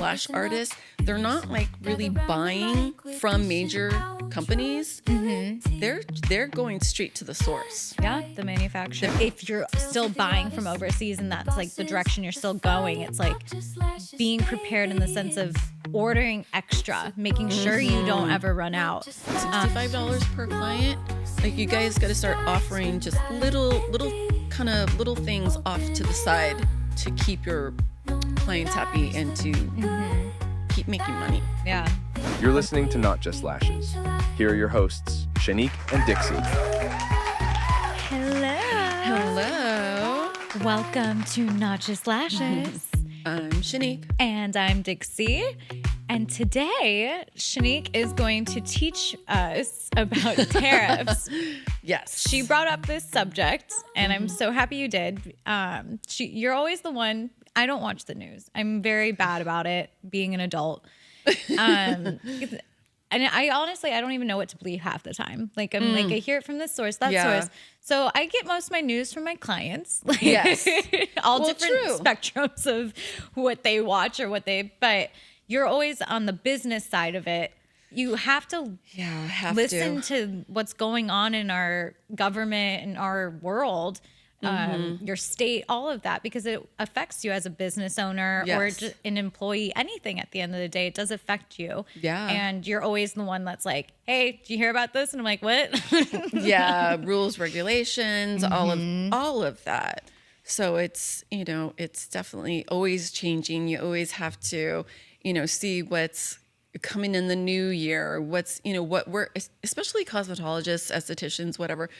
lash artists, they're not like really buying from major companies. They're going straight to the source. Yeah, the manufacturer. If you're still buying from overseas and that's like the direction you're still going, it's like being prepared in the sense of ordering extra, making sure you don't ever run out. $65 per client. Like, you guys got to start offering just little things off to the side to keep your clients happy and to keep making money. Yeah. You're listening to Not Just Lashes. Here are your hosts, Shannique and Dixie. Hello. Welcome to Not Just Lashes. I'm Shannique. And I'm Dixie. And today, Shannique is going to teach us about tariffs. Yes. She brought up this subject, and I'm so happy you did. You're always the one. I don't watch the news. I'm very bad about it, being an adult. And I honestly, I don't even know what to believe half the time. Like, I'm like, I hear it from this source, that source. So I get most of my news from my clients. Like, Yes. all different spectrums of what they watch or but you're always on the business side of it. You have to listen to what's going on in our government and our world, your state, all of that, because it affects you as a business owner or just an employee. Anything at the end of the day, it does affect you. Yeah. And you're always the one that's like, hey, did you hear about this? And I'm like, what? Rules, regulations, all of that. So it's, it's definitely always changing. You always have to, see what's coming in the new year, what's, what we're, especially cosmetologists, estheticians, whatever.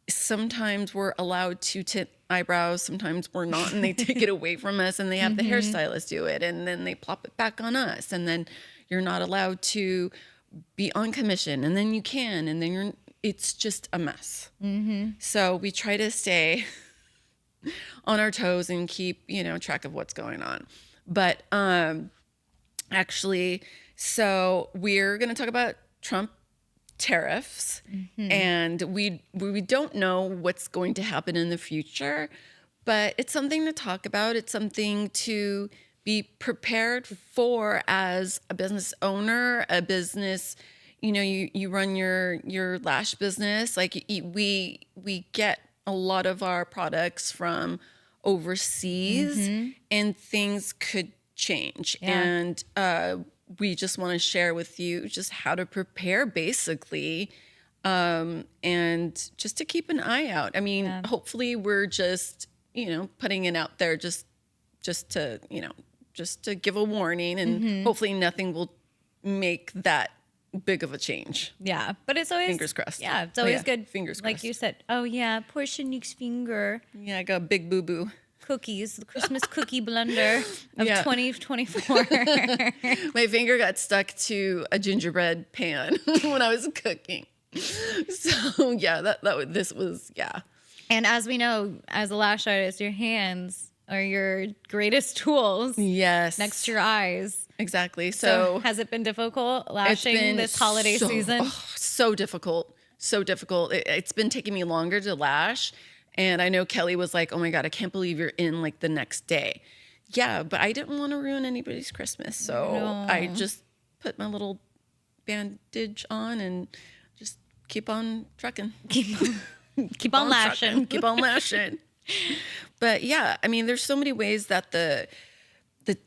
Sometimes we're allowed to tint eyebrows, sometimes we're not, and they take it away from us, and they have the hairstylist do it, and then they plop it back on us, and then you're not allowed to be on commission, and then you can, and then it's just a mess. So we try to stay on our toes and keep, track of what's going on. But actually, so we're going to talk about Trump tariffs, and we don't know what's going to happen in the future, but it's something to talk about. It's something to be prepared for as a business owner, a business, you run your lash business. Like, we get a lot of our products from overseas, and things could change. And we just want to share with you just how to prepare, basically, and just to keep an eye out. I mean, hopefully we're just, putting it out there just to, just to give a warning, and hopefully nothing will make that big of a change. Yeah, but it's always... Fingers crossed. Yeah, it's always good. Fingers crossed. Like you said, poor Shanique's finger. Yeah, I got a big boo-boo. Cookies, the Christmas cookie blunder of 2024. My finger got stuck to a gingerbread pan when I was cooking. So this was. And as we know, as a lash artist, your hands are your greatest tools. Yes. Next to your eyes. Exactly. So has it been difficult lashing this holiday season? So difficult. So difficult. It's been taking me longer to lash. And I know Kelly was like, oh my God, I can't believe you're in like the next day. Yeah, but I didn't want to ruin anybody's Christmas. So I just put my little bandage on and just keep on trucking. Keep on lashing. Keep on lashing. But yeah, I mean, there's so many ways that the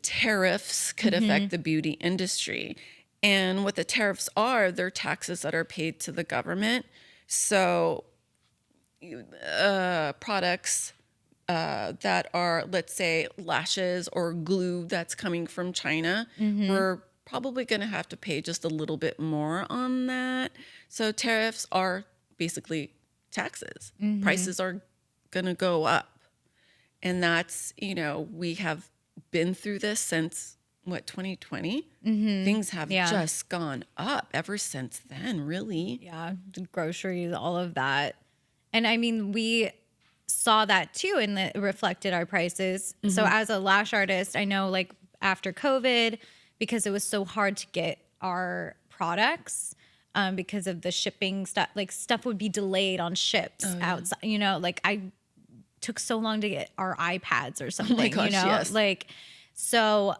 tariffs could affect the beauty industry. And what the tariffs are, they're taxes that are paid to the government. So products that are, let's say, lashes or glue that's coming from China, we're probably going to have to pay just a little bit more on that. So tariffs are basically taxes. Prices are going to go up. And that's, we have been through this since, 2020? Things have just gone up ever since then, really. Yeah, the groceries, all of that. And I mean, we saw that too, and it reflected our prices. So as a lash artist, I know, like, after COVID, because it was so hard to get our products, because of the shipping stuff, like stuff would be delayed on ships outside, like I took so long to get our iPads or something, Oh my gosh, yes. like, so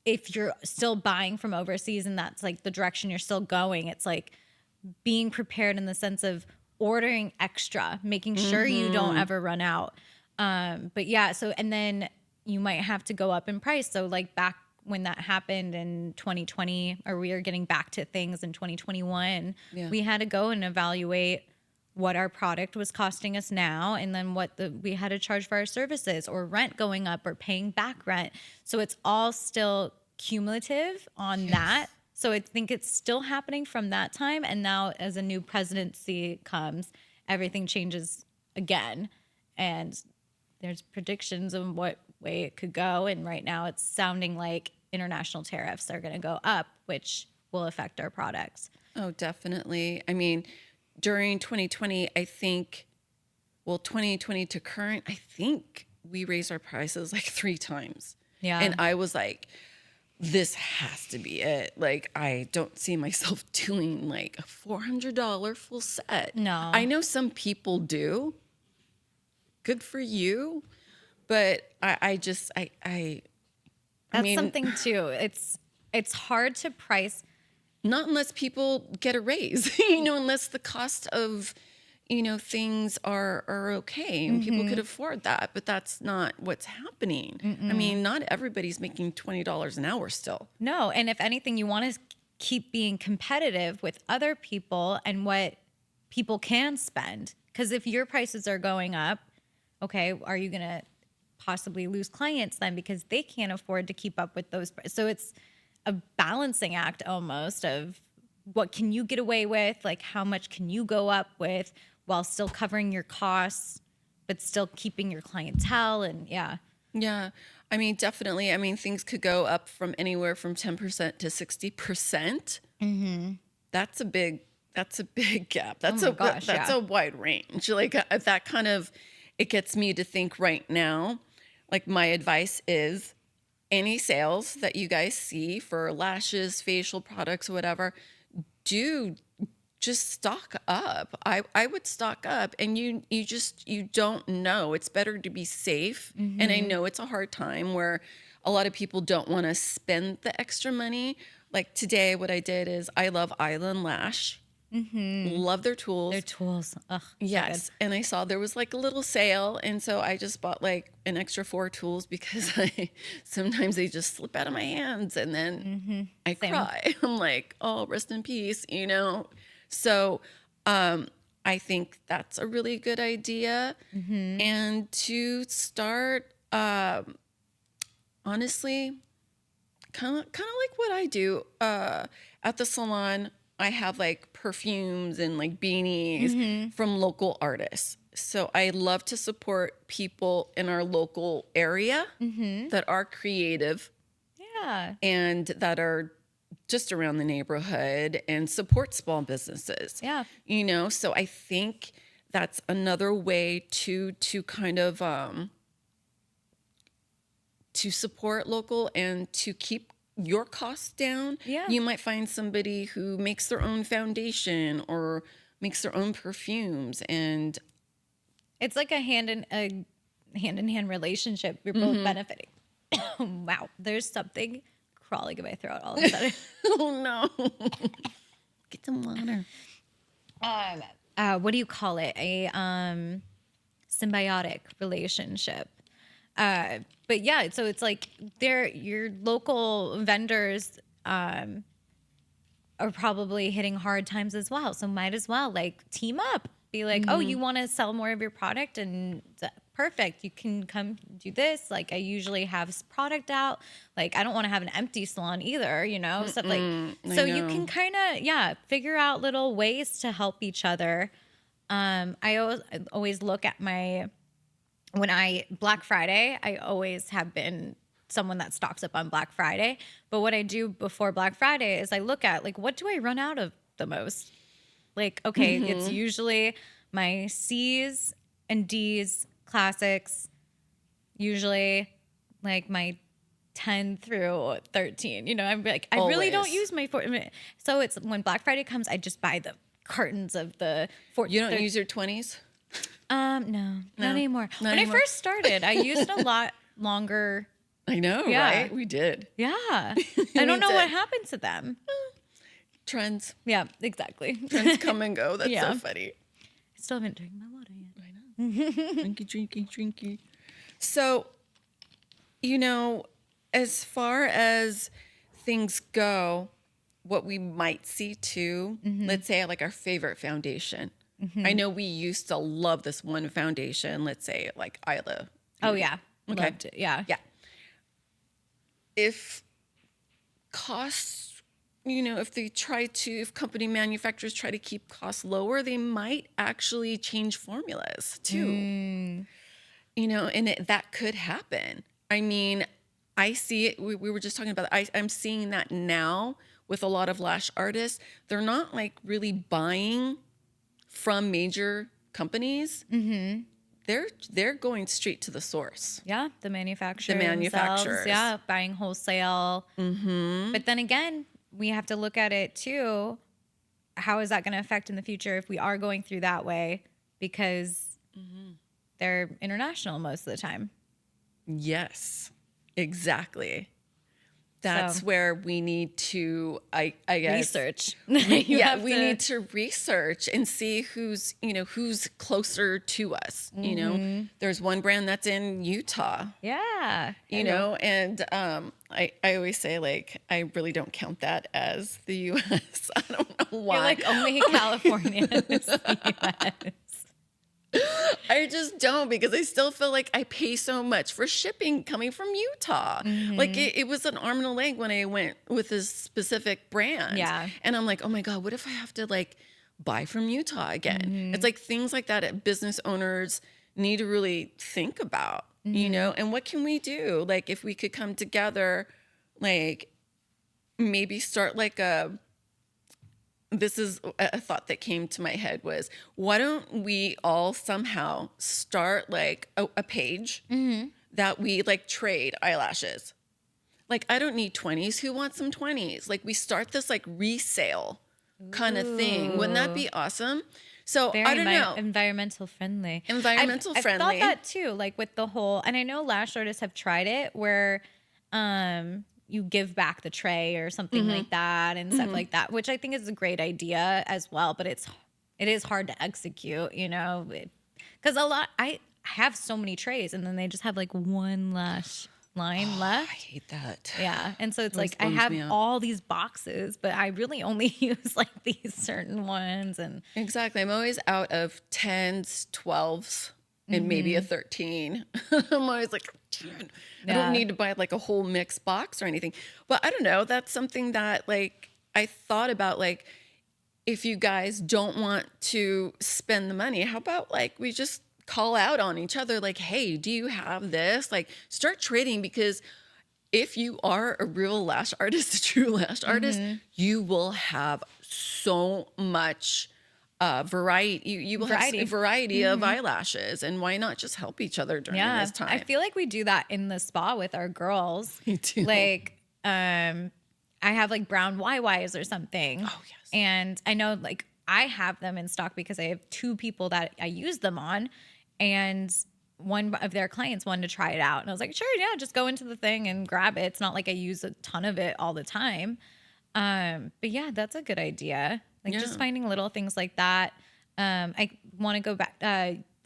if you're still buying from overseas and that's like the direction you're still going, it's like being prepared in the sense of ordering extra, making sure you don't ever run out. But yeah, so, and then you might have to go up in price. So like back when that happened in 2020, or we were getting back to things in 2021, we had to go and evaluate what our product was costing us now, and then what we had to charge for our services, or rent going up, or paying back rent. So it's all still cumulative on that. So I think it's still happening from that time. And now as a new presidency comes, everything changes again. And there's predictions of what way it could go. And right now it's sounding like international tariffs are going to go up, which will affect our products. Oh, definitely. I mean, during 2020, I think, 2020 to current, I think we raised our prices like 3 times. Yeah. And I was like, this has to be it. Like, I don't see myself doing like a $400 full set. No. I know some people do. Good for you. But I That's mean, something too. It's hard to price. Not unless people get a raise, unless the cost of, things are okay and people could afford that. But that's not what's happening. I mean, not everybody's making $20 an hour still. No. And if anything, you want to keep being competitive with other people and what people can spend. Because if your prices are going up, okay, are you going to possibly lose clients then because they can't afford to keep up with those? So it's a balancing act almost of what can you get away with, like how much can you go up with while still covering your costs, but still keeping your clientele. And yeah. I mean, definitely. I mean, things could go up from anywhere from 10% to 60%. That's a big gap. That's a wide range. Like that kind of, it gets me to think right now, like my advice is any sales that you guys see for lashes, facial products, whatever, do just stock up. I would stock up, and you don't know. It's better to be safe. And I know it's a hard time where a lot of people don't want to spend the extra money. Like today, what I did is I love Island Lash. Love their tools. Their tools. Ugh, yes. So and I saw there was like a little sale. And so I just bought like an extra 4 tools because sometimes they just slip out of my hands and then I cry. I'm like, oh, rest in peace, So I think that's a really good idea. And to start, honestly, kind of like what I do at the salon. I have like perfumes and like beanies from local artists. So I love to support people in our local area that are creative. Yeah. And that are just around the neighborhood and support small businesses. Yeah. So I think that's another way to kind of to support local and to keep your costs down. Yeah. You might find somebody who makes their own foundation or makes their own perfumes, and it's like a hand in hand relationship. You're both benefiting. Wow, there's something crawling in my throat all of a sudden. Oh no. Get some water. What do you call it? A symbiotic relationship. But yeah, so it's like your local vendors are probably hitting hard times as well. So might as well like team up. Be like, oh, you want to sell more of your product, and perfect. You can come do this. Like I usually have this product out. Like I don't want to have an empty salon either, stuff like. So you can kind of figure out little ways to help each other. I always look at Black Friday, I always have been someone that stocks up on Black Friday. But what I do before Black Friday is I look at like, what do I run out of the most? Like, okay, it's usually my C's and D's classics, usually like my 10 through 13. I'm like, I really don't use my 14. So it's when Black Friday comes, I just buy the cartons of the 14. You don't use your 20s? No, not anymore. When I first started, I used a lot longer I know, right? We did. Yeah. I don't know what happened to them. Trends. Yeah, exactly. Trends come and go. That's so funny. I still haven't drank my water yet. I know. Drinky. So, as far as things go, what we might see too, let's say like our favorite foundation. I know we used to love this one foundation, let's say like Isla. Oh, yeah. Okay. Loved it. Yeah. Yeah. If costs, if company manufacturers try to keep costs lower, they might actually change formulas too. And that could happen. I mean, I see it. We were just talking about it. I'm seeing that now with a lot of lash artists. They're not like really buying from major companies. They're going straight to the source. Yeah, the manufacturers. Themselves, yeah, buying wholesale. But then again, we have to look at it too. How is that going to affect in the future if we are going through that way? Because they're international most of the time. Yes, exactly. That's where we need to, I guess, research. We need to research and see who's closer to us. There's one brand that's in Utah. Yeah. And I always say, like, I really don't count that as the U.S. I don't know why. You're like, only California is the U.S. I just don't, because I still feel like I pay so much for shipping coming from Utah. Like it was an arm and a leg when I went with this specific brand. Yeah. And I'm like, oh my God, what if I have to like buy from Utah again? It's like things like that business owners need to really think about, and what can we do? Like if we could come together, like maybe start like this is a thought that came to my head was, why don't we all somehow start like a page that we like trade eyelashes? Like, I don't need 20s. Who wants some 20s? Like we start this like resale kind of thing. Wouldn't that be awesome? So I don't know. Environmental friendly. Friendly. I've thought that too, like with the whole, and I know lash artists have tried it where, you give back the tray or something like that and stuff like that, which I think is a great idea as well. But it is hard to execute, because I have so many trays and then they just have like one lash line left. I hate that. Yeah. And so it's like I have all these boxes, but I really only use like these certain ones. And exactly. I'm always out of 10s, 12s. And maybe a 13. I'm always like, I don't need to buy like a whole mixed box or anything. But I don't know. That's something that like I thought about, like, if you guys don't want to spend the money, how about like we just call out on each other like, hey, do you have this? Like start trading, because if you are a real lash artist, a true lash artist, you will have so much variety. You will have a variety of eyelashes, and why not just help each other during this time? I feel like we do that in the spa with our girls. Me too. Like, I have like brown YYs or something. Oh yes. And I know like I have them in stock because I have 2 people that I use them on, and one of their clients wanted to try it out, and I was like, sure, yeah, just go into the thing and grab it. It's not like I use a ton of it all the time. But yeah, that's a good idea. Like just finding little things like that. I want to go back,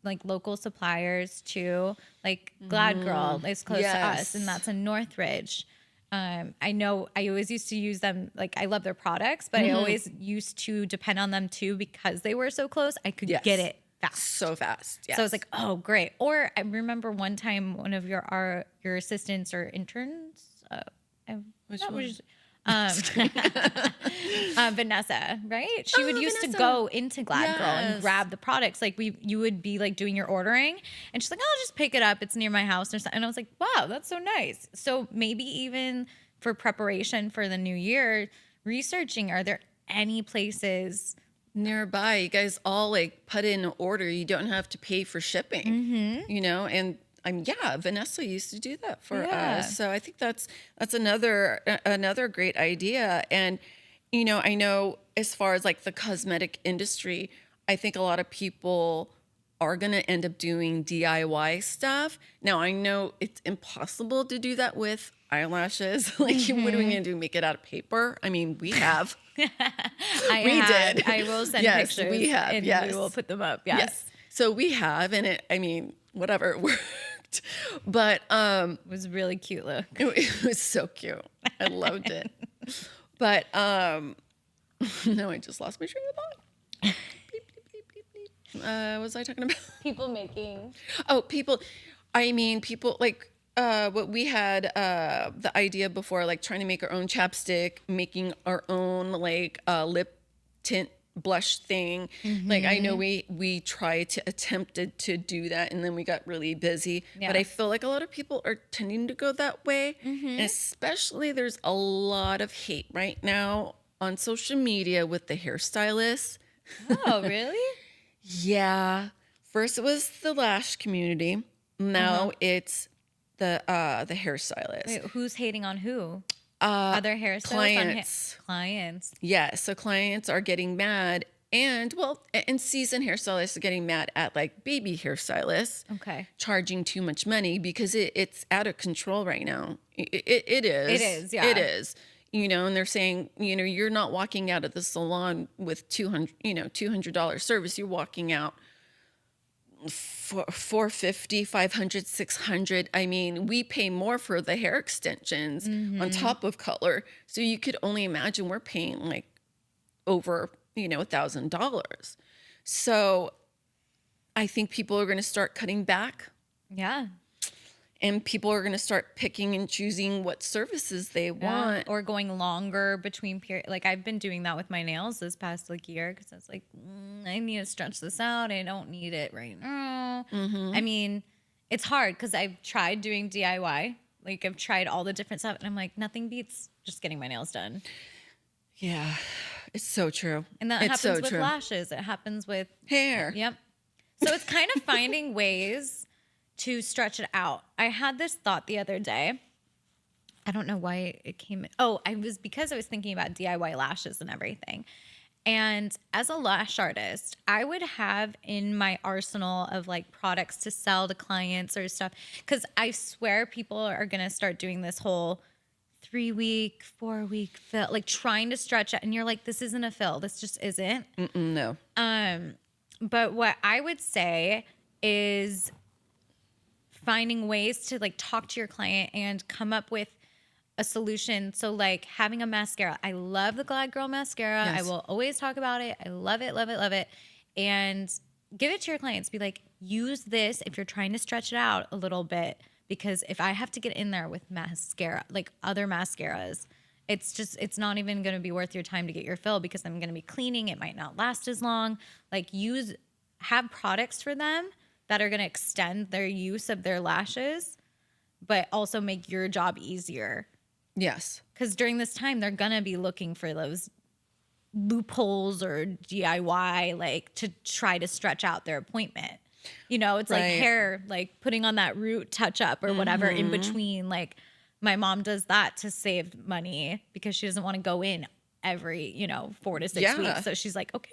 like local suppliers too. Like Glad Girl is close to us, and that's in Northridge. I know I always used to use them. Like I love their products, but I always used to depend on them too, because they were so close. I could get it fast. So fast. Yes. So I was like, oh, great. Or I remember one time one of your assistants or interns, which one? Vanessa, right? She would used to go into Glad Girl and grab the products. Like you would be like doing your ordering, and she's like, "I'll just pick it up. It's near my house," or something. And I was like, "Wow, that's so nice." So maybe even for preparation for the new year, researching, are there any places nearby you guys all like put in an order? You don't have to pay for shipping, and Vanessa used to do that for us. So I think that's another great idea. And, I know as far as like the cosmetic industry, I think a lot of people are going to end up doing DIY stuff. Now, I know it's impossible to do that with eyelashes. Like, what are we going to do? Make it out of paper? I mean, we have. Did. I will send Yes, pictures. we have. And Yes. we will put them up. Yes. So we have, and whatever, it worked. But It was a really cute look. it was so cute. I loved it. But no, I just lost my train of thought. Beep, beep, beep, beep, beep. What was I talking about? People making. Oh, people. I mean, people like what we had the idea before, like trying to make our own chapstick, making our own like lip tint blush thing. Like I know we tried to attempted to do that, and then we got really busy. Yeah. But I feel like a lot of people are tending to go that way, and especially there's a lot of hate right now on social media with the hairstylists. Oh, really? Yeah. First it was the Lash community. Now it's the hairstylist. Wait, who's hating on who? Other hairstylists? Clients. Clients. Yeah. So clients are getting mad, and seasoned hairstylists are getting mad at like baby hairstylists. Okay. Charging too much money because it's out of control right now. It is. It is, yeah. It is. And they're saying, you're not walking out of the salon with $200 service. You're walking out for $450, $500, $600. I mean, we pay more for the hair extensions on top of color. So you could only imagine we're paying like over, $1,000. So I think people are going to start cutting back. Yeah. And people are going to start picking and choosing what services they want. Or going longer between period. Like I've been doing that with my nails this past year because I was like, I need to stretch this out. I don't need it right now. I mean, it's hard because I've tried doing DIY. Like I've tried all the different stuff, and I'm like, nothing beats just getting my nails done. Yeah, it's so true. And that happens with lashes. It happens with hair. Yep. So it's kind of finding ways to stretch it out. I had this thought the other day. I don't know why it came. Oh, because I was thinking about DIY lashes and everything. And as a lash artist, I would have in my arsenal of like products to sell to clients or stuff. Because I swear people are going to start doing this whole 3-week, 4-week fill, like trying to stretch it. And you're like, this isn't a fill. This just isn't. No. But what I would say is finding ways to like talk to your client and come up with a solution. So like having a mascara. I love the Glad Girl mascara. Yes. I will always talk about it. I love it, love it, love it. And give it to your clients. Be like, use this if you're trying to stretch it out a little bit. Because if I have to get in there with mascara, like other mascaras, it's not even going to be worth your time to get your fill because I'm going to be cleaning. It might not last as long. Like have products for them that are going to extend their use of their lashes, but also make your job easier. Yes. Because during this time, they're going to be looking for those loopholes or DIY, like to try to stretch out their appointment. It's like hair, like putting on that root touch up or whatever in between. Like my mom does that to save money because she doesn't want to go in every, 4 to 6 weeks. So she's like, okay,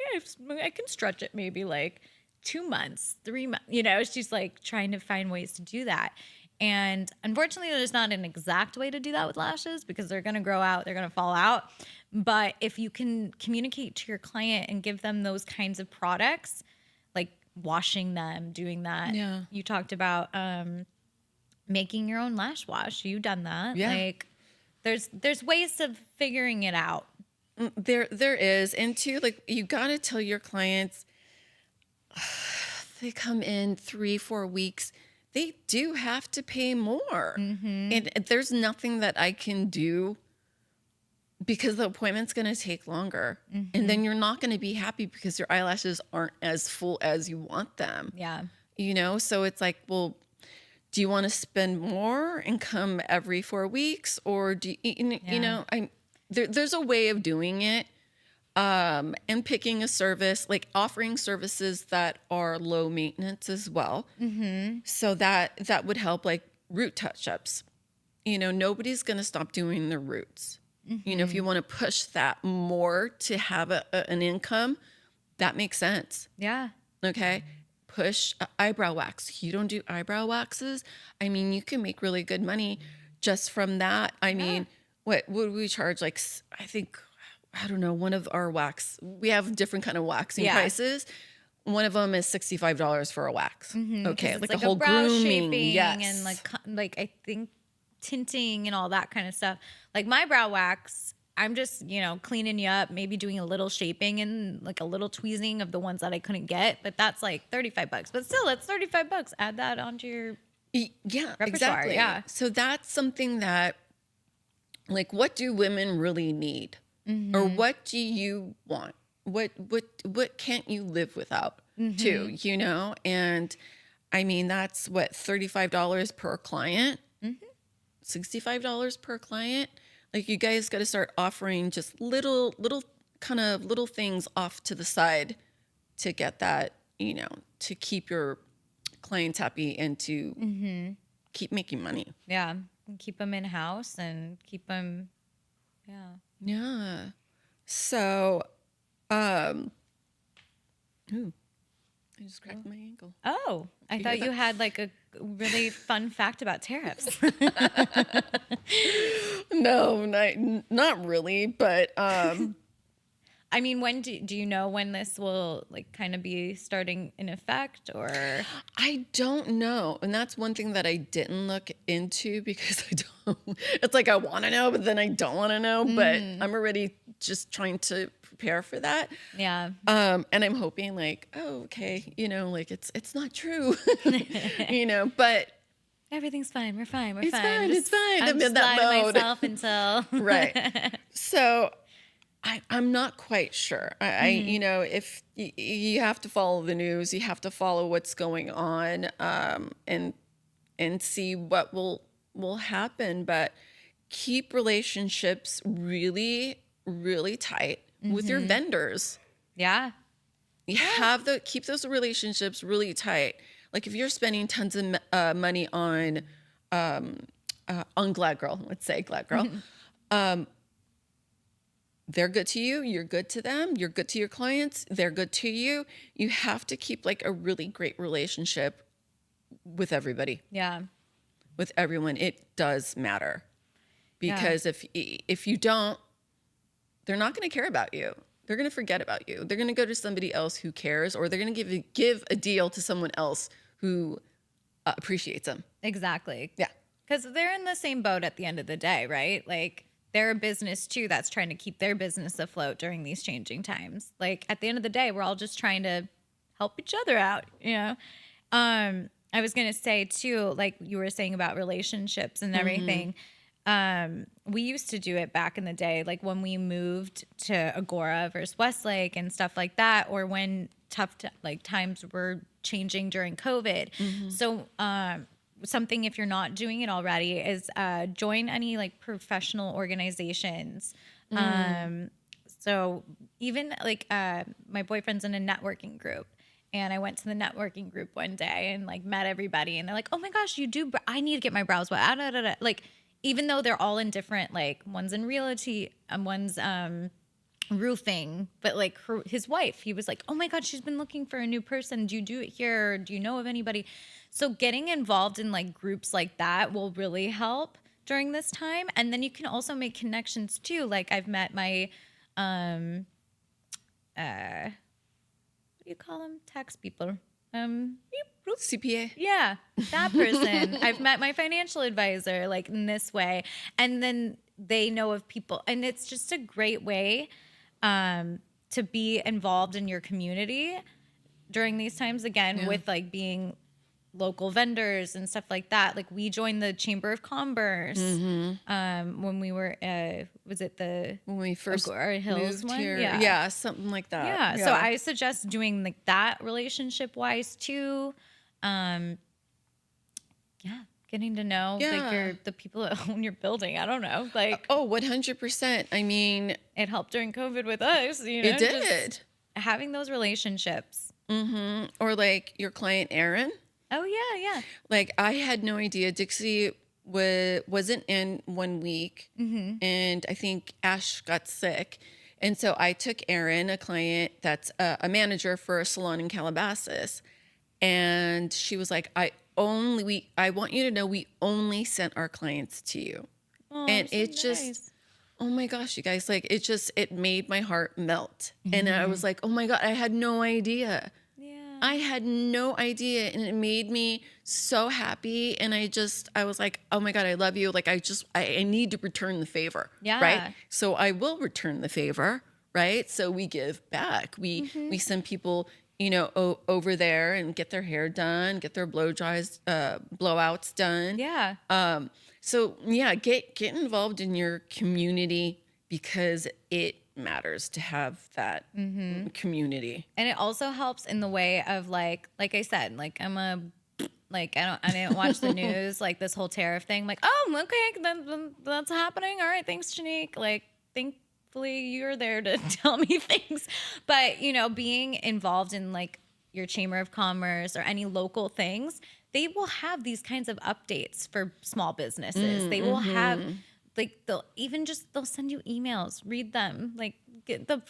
I can stretch it maybe like 2 months, 3 months, she's like trying to find ways to do that. And unfortunately, there's not an exact way to do that with lashes because they're going to grow out, they're going to fall out. But if you can communicate to your client and give them those kinds of products, like washing them, doing that. Yeah. You talked about making your own lash wash. You've done that. Yeah. Like there's ways of figuring it out. There is. And too, like you got to tell your clients, they come in 3-4 weeks, they do have to pay more. And there's nothing that I can do because the appointment's going to take longer. And then you're not going to be happy because your eyelashes aren't as full as you want them. Yeah. So it's like, well, do you want to spend more and come every 4 weeks? Or do there's a way of doing it. And picking a service, like offering services that are low maintenance as well. So that would help, like root touch-ups. Nobody's going to stop doing their roots. If you want to push that more to have an income, that makes sense. Yeah. Okay. push eyebrow wax. You don't do eyebrow waxes. I mean, you can make really good money just from that. I mean, what would we charge? Like, I don't know, one of our wax, we have different kind of waxing prices. One of them is $65 for a wax. Okay. Like a whole brow grooming. shaping Yes. and like I think tinting and all that kind of stuff. Like my brow wax, I'm just, cleaning you up, maybe doing a little shaping and like a little tweezing of the ones that I couldn't get, but that's like $35. But still, that's $35. Add that onto your repertoire. Exactly. Yeah. So that's something that, like, what do women really need? Or what do you want? What can't you live without too, And I mean, that's what, $35 per client, $65 per client. Like, you guys got to start offering just little things off to the side to get that, to keep your clients happy and to keep making money. Yeah. And keep them in house and keep them. Yeah. Yeah. So, I just cracked my ankle. Oh, I thought you had like a really fun fact about tariffs. No, not really, but I mean, when do you know when this will like kind of be starting in effect, or? I don't know. And that's one thing that I didn't look into because I don't, it's like I want to know, but then I don't want to know, but I'm already just trying to prepare for that. Yeah. And I'm hoping like, oh, okay, like it's not true, but Everything's fine. We're fine. We're it's fine. fine. It's fine. I'm just in that lying to mode. myself until Right. So I'm not quite sure. If you have to follow the news, you have to follow what's going on, and see what will happen. But keep relationships really, really tight with your vendors. Yeah. You keep those relationships really tight. Like, if you're spending tons of money on Glad Girl, let's say Glad Girl, they're good to you. You're good to them. You're good to your clients. They're good to you. You have to keep like a really great relationship with everybody. Yeah. With everyone. It does matter, because if you don't, they're not going to care about you. They're going to forget about you. They're going to go to somebody else who cares, or they're going to give a deal to someone else who appreciates them. Exactly. Yeah. Because they're in the same boat at the end of the day, right? Like, they're a business too that's trying to keep their business afloat during these changing times. Like, at the end of the day, we're all just trying to help each other out, I was going to say too, like you were saying about relationships and everything. We used to do it back in the day, like when we moved to Agora versus Westlake and stuff like that, or when times were changing during COVID. So, something, if you're not doing it already, is join any like professional organizations. So even like my boyfriend's in a networking group, and I went to the networking group one day and like met everybody, and they're like, "Oh my gosh, you do! I need to get my brows wet." Like, even though they're all in different, like one's in realty and one's roofing, but like his wife, he was like, "Oh my God, she's been looking for a new person. Do you do it here? Do you know of anybody?" So getting involved in like groups like that will really help during this time. And then you can also make connections too. Like, I've met my, what do you call them? Tax people. CPA. Yeah, that person. I've met my financial advisor like in this way. And then they know of people. And it's just a great way to be involved in your community during these times, again, with like being local vendors and stuff like that. Like, we joined the Chamber of Commerce when we were, when we first Agora Hills moved one? here? Yeah. Something like that. Yeah. So I suggest doing like that relationship wise too. Getting to know like the people that own your building. I don't know. Like, 100%. I mean, it helped during COVID with us. It did. Just having those relationships. Or like your client, Erin. Oh yeah. Like, I had no idea. Dixie wasn't in 1 week, and I think Ash got sick. And so I took Erin, a client that's a manager for a salon in Calabasas, And she was like, I want you to know we only sent our clients to you. Oh, And so it just, nice. oh my gosh, you guys, like it made my heart melt. And I was like, oh my God, I had no idea. Yeah. I had no idea. And it made me so happy. And I was like, oh my God, I love you. Like, I need to return the favor. Yeah. Right. So I will return the favor. Right. So we give back. We send people, over there and get their hair done, get their blowouts done. Yeah. So yeah, get involved in your community because it matters to have that community. And it also helps in the way of like I said, like I didn't watch the news, like this whole tariff thing. I'm like, oh, okay, that's happening. All right, thanks, Shannique. Like, thankfully you're there to tell me things. But being involved in like your chamber of commerce or any local things, they will have these kinds of updates for small businesses. They will have like they'll send you emails, read them, like get the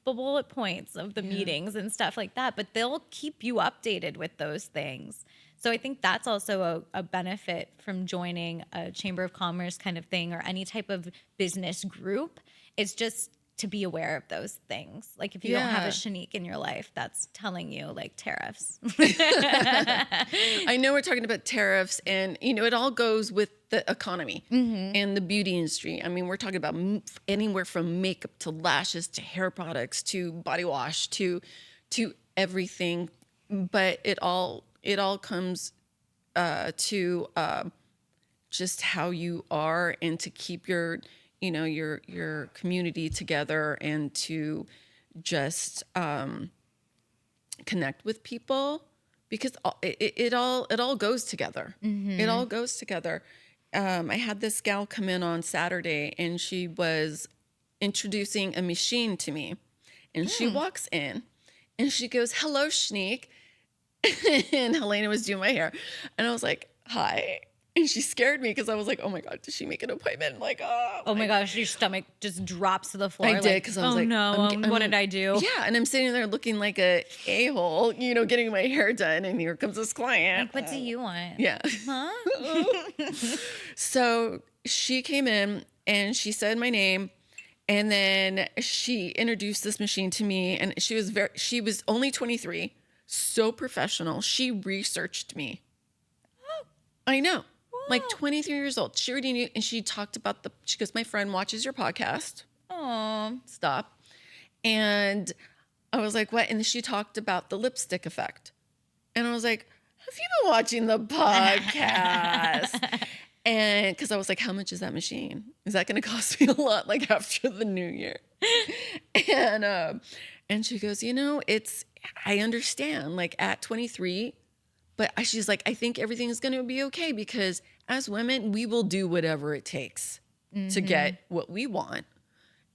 bullet points of the meetings and stuff like that. But they'll keep you updated with those things. So I think that's also a benefit from joining a chamber of commerce kind of thing or any type of business group. It's just to be aware of those things. Like if you don't have a Shannique in your life, that's telling you like tariffs. I know we're talking about tariffs and, it all goes with the economy and the beauty industry. I mean, we're talking about anywhere from makeup to lashes to hair products to body wash to everything. But it all comes to just how you are and to keep your community together and to just connect with people because it all goes together. It all goes together. I had this gal come in on Saturday and she was introducing a machine to me and she walks in and she goes, "Hello, Shannique." And Helena was doing my hair and I was like, "Hi." And she scared me because I was like, oh my God, did she make an appointment? I'm like, oh my gosh, your stomach just drops to the floor. I did because I was like, no, what did I do? Yeah, and I'm sitting there looking like a a-hole, getting my hair done, and here comes this client. Like, what do you want? Yeah. Huh? So she came in and she said my name, and then she introduced this machine to me, and she was only 23, so professional. She researched me. I know. Like 23 years old. She already knew. And she talked about she goes, my friend watches your podcast. Oh, Stop. And I was like, what? And she talked about the lipstick effect. And I was like, have you been watching the podcast? And because I was like, how much is that machine? Is that going to cost me a lot? Like after the new year. And she goes, I understand like at 23, but she's like, I think everything is going to be okay because as women, we will do whatever it takes to get what we want.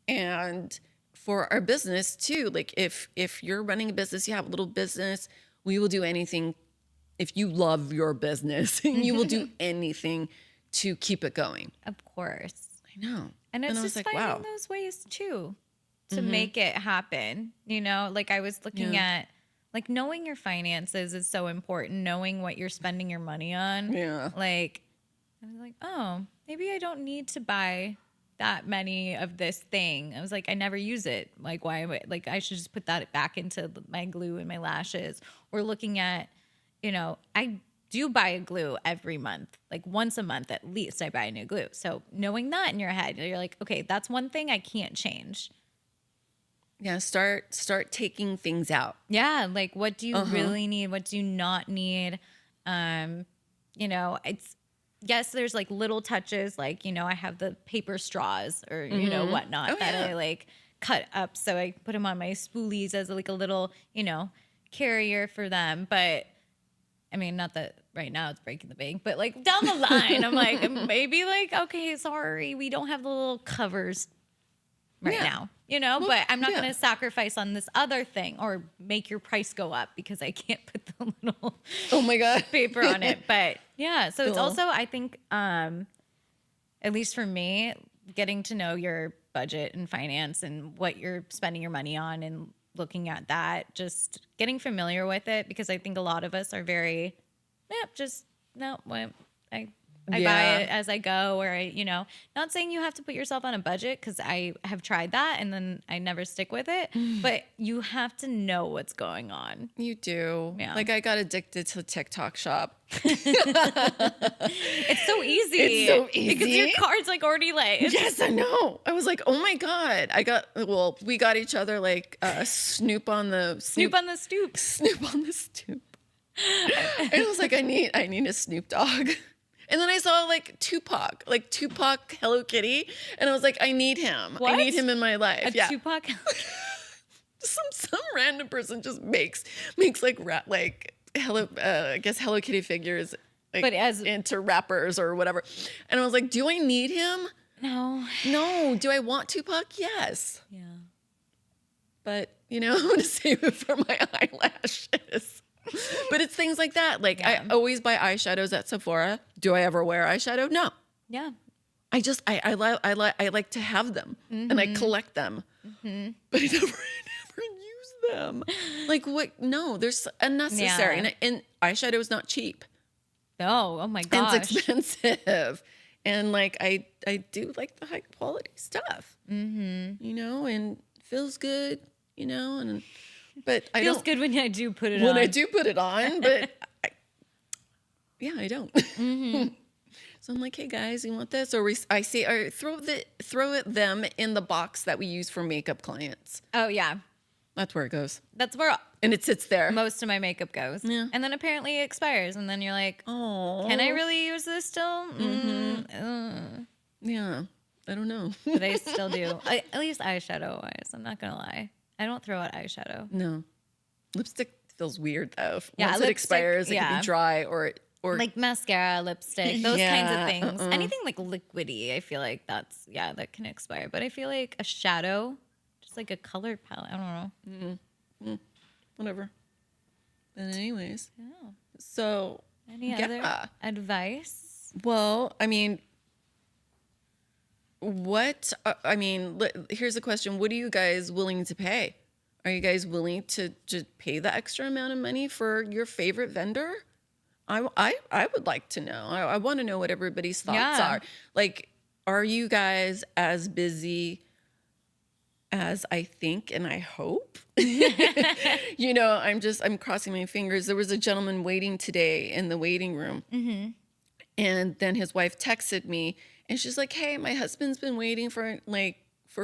And for our business too, like if you're running a business, you have a little business, we will do anything. If you love your business, you will do anything to keep it going. Of course. I know. And it's I just was like, finding wow. those ways too to make it happen. Like I was looking at, like knowing your finances is so important. Knowing what you're spending your money on. Yeah. Like, I was like, oh, maybe I don't need to buy that many of this thing. I was like, I never use it. Like, why? Like, I should just put that back into my glue and my lashes. Or looking at, I do buy a glue every month. Like once a month at least, I buy a new glue. So knowing that in your head, you're like, okay, that's one thing I can't change. Yeah, start taking things out. Yeah, like what do you really need? What do you not need? It's yes, there's like little touches, like I have the paper straws or whatnot that I like cut up, so I put them on my spoolies as like a little carrier for them. But I mean, not that right now it's breaking the bank, but like down the line, I'm like maybe like okay, sorry, we don't have the little covers right now. But I'm not going to sacrifice on this other thing or make your price go up because I can't put the little oh my God paper on it. But yeah, so it's also, I think, at least for me, getting to know your budget and finance and what you're spending your money on and looking at that, just getting familiar with it, because I think a lot of us are very, I buy it as I go, or not saying you have to put yourself on a budget, because I have tried that and then I never stick with it, but you have to know what's going on. You do. Yeah. Like I got addicted to TikTok shop. It's so easy. It's so easy. Because your card's like already laid. Yes, I know. I was like, oh my God. We got each other like Snoop on the stoop. Snoop on the stoop. And I was like, I need a Snoop Dogg. And then I saw like Tupac Hello Kitty, and I was like, I need him. What? I need him in my life. A Tupac. some random person just makes like Hello Kitty figures, like, but into rappers or whatever. And I was like, do I need him? No. Do I want Tupac? Yes. Yeah. But I'm gonna save it for my eyelashes. But it's things like that. Like I always buy eyeshadows at Sephora. Do I ever wear eyeshadow? No. Yeah. I like to have them, and I collect them, but I never use them. Like what? No, there's unnecessary. Yeah. And eyeshadow is not cheap. No. Oh my gosh. And it's expensive. And like I do like the high quality stuff. And feels good. But I feels don't, good when I do put it on. When I do put it on, but I don't. So I'm like, hey guys, you want this? Or throw them in the box that we use for makeup clients. Oh yeah, that's where it goes. That's where it sits there. Most of my makeup goes. Yeah. And then apparently it expires, and then you're like, oh, can I really use this still? Yeah, I don't know. But I still do. At least eyeshadow wise, I'm not gonna lie. I don't throw out eyeshadow. No. Lipstick feels weird though. Yeah, once it expires, it can be dry or like mascara, lipstick, those kinds of things. Anything like liquidy, I feel like that can expire. But I feel like a shadow, just like a colored palette, I don't know. Whatever. But anyways. Yeah. So any other advice? Well, I mean, here's a question. What are you guys willing to pay? Are you guys willing to just pay the extra amount of money for your favorite vendor? I would like to know. I want to know what everybody's thoughts are. Like, are you guys as busy as I think and I hope? I'm crossing my fingers. There was a gentleman waiting today in the waiting room. And then his wife texted me, and she's like, hey, my husband's been waiting for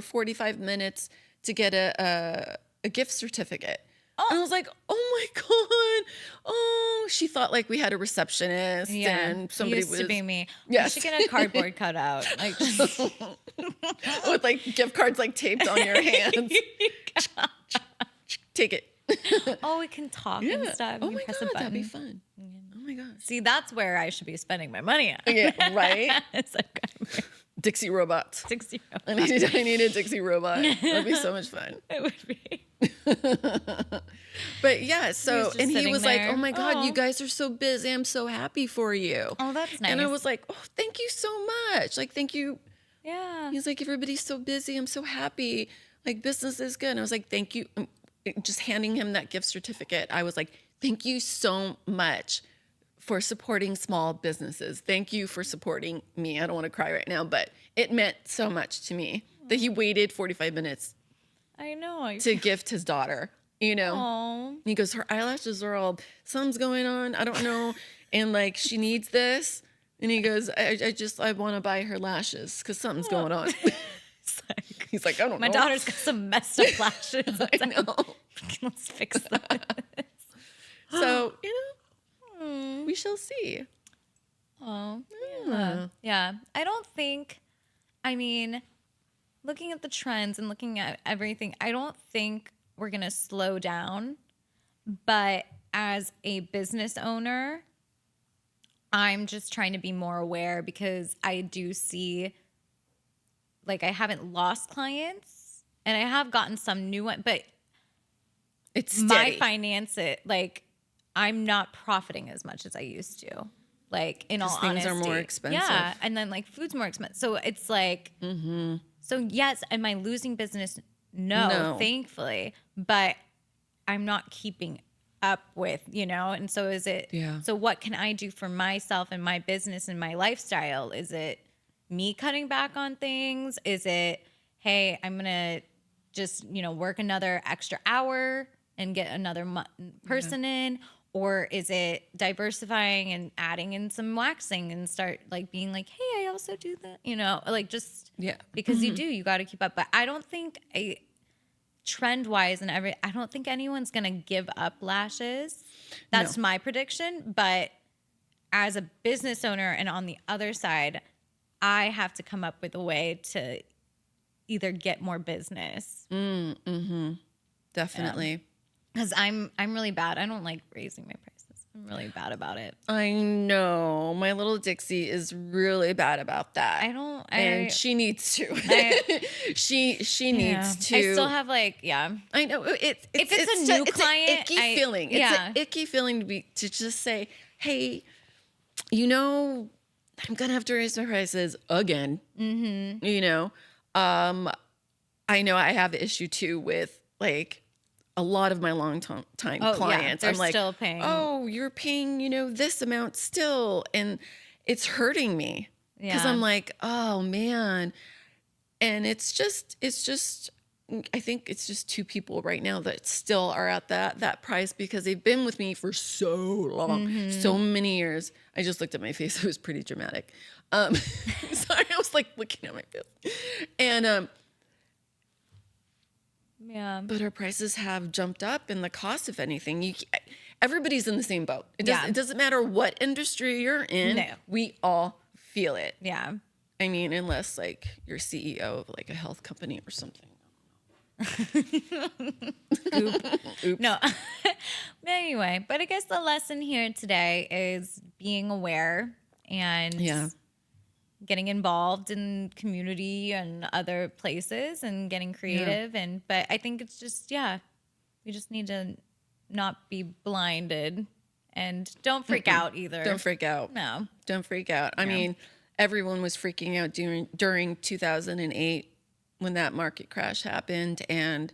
45 minutes to get a gift certificate. Oh. And I was like, oh my God. Oh, she thought like we had a receptionist and somebody used to be me. Yes. You should get a cardboard cutout. Like with like gift cards like taped on your hands. Take it. Oh, we can talk and stuff. Oh my God, that'd be fun. Yeah. Oh my God. See, that's where I should be spending my money on. Yeah, right? Dixie robots. Dixie robots. I need a Dixie robot. That'd be so much fun. It would be. But yeah, so, and he was there. like, oh my God, you guys are so busy. I'm so happy for you. Oh, that's nice. And I was like, oh, thank you so much. Like, thank you. Yeah. He's like, everybody's so busy. I'm so happy. Like, business is good. And I was like, thank you. Just handing him that gift certificate. I was like, thank you so much for supporting small businesses. Thank you for supporting me. I don't want to cry right now, but it meant so much to me that he waited 45 minutes. I know. To gift his daughter, Aww. He goes, her eyelashes are all, something's going on. I don't know. And like, she needs this. And he goes, I want to buy her lashes because something's going on. He's like, I don't know. My daughter's got some messed up lashes. I know. Let's fix that. So, we shall see. Oh, yeah. I don't think, looking at the trends and looking at everything, I don't think we're going to slow down. But as a business owner, I'm just trying to be more aware because I do see, like, I haven't lost clients and I have gotten some new ones, but it's steady. My finances, like, I'm not profiting as much as I used to. Like, in all honesty. Things are more expensive. Yeah, and then, like, food's more expensive. So it's like, so yes, am I losing business? No, thankfully. But I'm not keeping up with, and so is it, so what can I do for myself and my business and my lifestyle? Is it me cutting back on things? Is it, hey, I'm going to just, work another extra hour and get another person in? Or is it diversifying and adding in some waxing and start like being like, hey, I also do that, like just, because you got to keep up. But I don't think trend wise I don't think anyone's going to give up lashes. That's my prediction. But as a business owner and on the other side, I have to come up with a way to either get more business. Definitely. Because I'm really bad. I don't like raising my prices. I'm really bad about it. I know. My little Dixie is really bad about that. And she needs to. She needs to. I still have I know. If it's a new client, an icky feeling. It's an icky feeling to just say, hey, I'm gonna have to raise my prices again. I know I have an issue too with a lot of my long-time clients. They're I'm like, still paying. Oh, you're paying, this amount still. And it's hurting me because I'm like, oh man. And it's just, I think it's just two people right now that still are at that price because they've been with me for so long, so many years. I just looked at my face. It was pretty dramatic. Sorry. I was like looking at my face and, but our prices have jumped up and the cost, if anything, everybody's in the same boat. It doesn't matter what industry you're in. No. We all feel it. Yeah. I mean, unless you're CEO of a health company or something. Oops. No. But anyway, I guess the lesson here today is being aware and getting involved in community and other places and getting creative. But I think it's just, we just need to not be blinded and don't freak out either. Don't freak out. No. Don't freak out. I mean, everyone was freaking out during 2008 when that market crash happened. And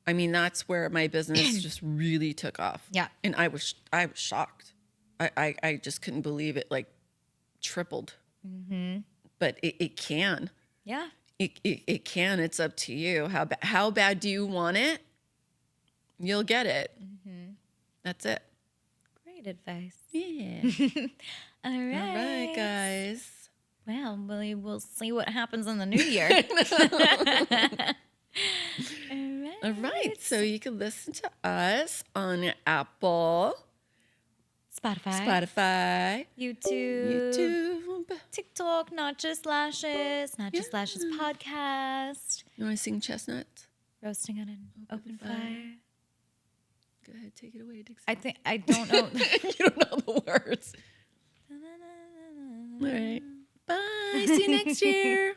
I mean, that's where my business just really took off. Yeah. And I was shocked. I just couldn't believe it tripled. But it can. Yeah. It can. It's up to you. How bad do you want it? You'll get it. That's it. Great advice. Yeah. All right. All right, guys. Well, we'll see what happens in the new year. All right. So you can listen to us on Apple, Spotify, YouTube, TikTok, Not Just Lashes, Not Just Lashes podcast. You want to sing Chestnuts? Roasting on an open fire. Go ahead, take it away, Dixie. I don't know. You don't know the words. All right. Bye. See you next year.